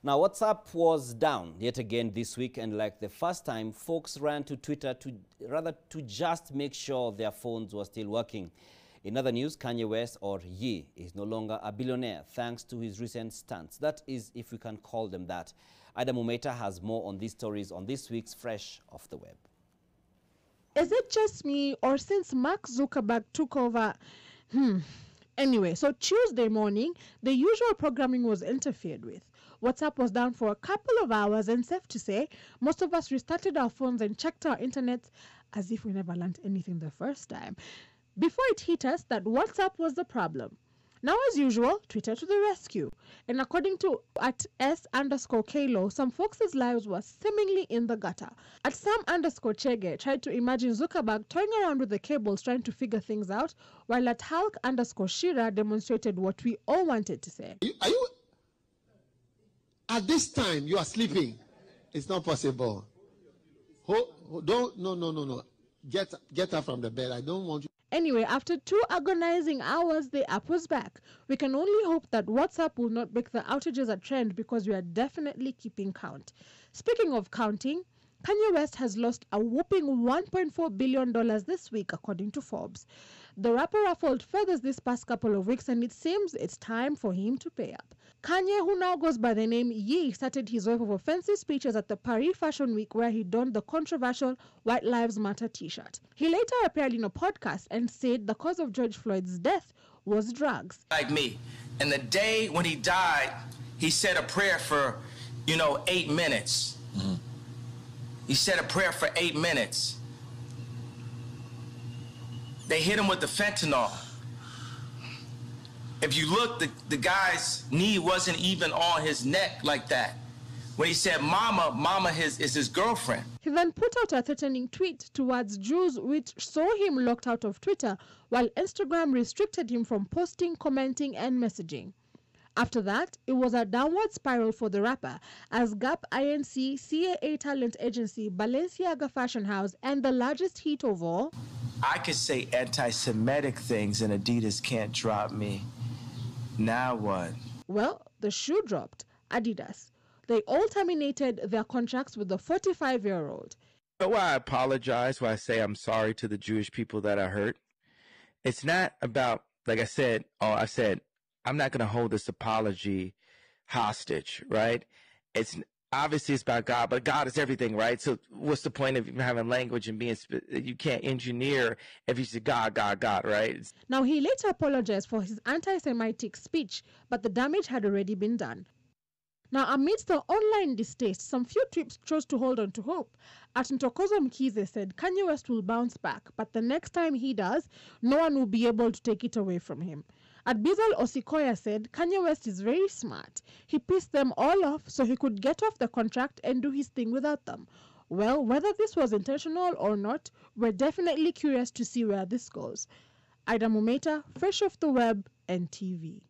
Now, WhatsApp was down yet again this week, and like the first time, folks ran to Twitter to just make sure their phones were still working. In other news, Kanye West, or Ye, is no longer a billionaire thanks to his recent stunts. That is, if we can call them that. Ida Mumeta has more on these stories on this week's Fresh Off the Web. Is it just me, or since Mark Zuckerberg took over? Anyway, so Tuesday morning, the usual programming was interfered with. WhatsApp was down for a couple of hours, and safe to say, most of us restarted our phones and checked our internet as if we never learned anything the first time. Before it hit us that WhatsApp was the problem. Now, as usual, Twitter to the rescue. And according to @S_Kalo, some folks' lives were seemingly in the gutter. @Sam_Chege tried to imagine Zuckerberg toying around with the cables trying to figure things out, while @Hulk_Shira demonstrated what we all wanted to say. Are you at this time you are sleeping? It's not possible. No. Get her from the bed. I don't want you. Anyway, after 2 agonizing hours, the app was back. We can only hope that WhatsApp will not make the outages a trend, because we are definitely keeping count. Speaking of counting, Kanye West has lost a whopping $1.4 billion this week, according to Forbes. The rapper ruffled feathers this past couple of weeks, and it seems it's time for him to pay up. Kanye, who now goes by the name Ye, started his wave of offensive speeches at the Paris Fashion Week, where he donned the controversial White Lives Matter t-shirt. He later appeared in a podcast and said the cause of George Floyd's death was drugs. Like me. And the day when he died, he said a prayer for, 8 minutes. Mm-hmm. He said a prayer for 8 minutes. They hit him with the fentanyl. If you look, the guy's knee wasn't even on his neck like that. When he said mama is his girlfriend. He then put out a threatening tweet towards Jews, which saw him locked out of Twitter, while Instagram restricted him from posting, commenting, and messaging. After that, it was a downward spiral for the rapper, as Gap Inc., CAA talent agency, Balenciaga Fashion House, and the largest hit of all, I could say anti-Semitic things and Adidas can't drop me. Now what? Well, the shoe dropped. Adidas. They all terminated their contracts with the 45-year-old. You know why I apologize, why I say I'm sorry to the Jewish people that I hurt? It's not about, like I said, I'm not going to hold this apology hostage, right? Obviously it's about God, but God is everything, right? So what's the point of having language and you can't engineer if you say God, right? Now, he later apologized for his anti-Semitic speech, but the damage had already been done. Now, amidst the online distaste, some few trips chose to hold on to hope. Ntokozo Mkize said Kanye West will bounce back, but the next time he does, no one will be able to take it away from him. Bizal Osikoya said Kanye West is very smart. He pissed them all off so he could get off the contract and do his thing without them. Well, whether this was intentional or not, we're definitely curious to see where this goes. Ida Mumeta, Fresh Off the Web, and TV.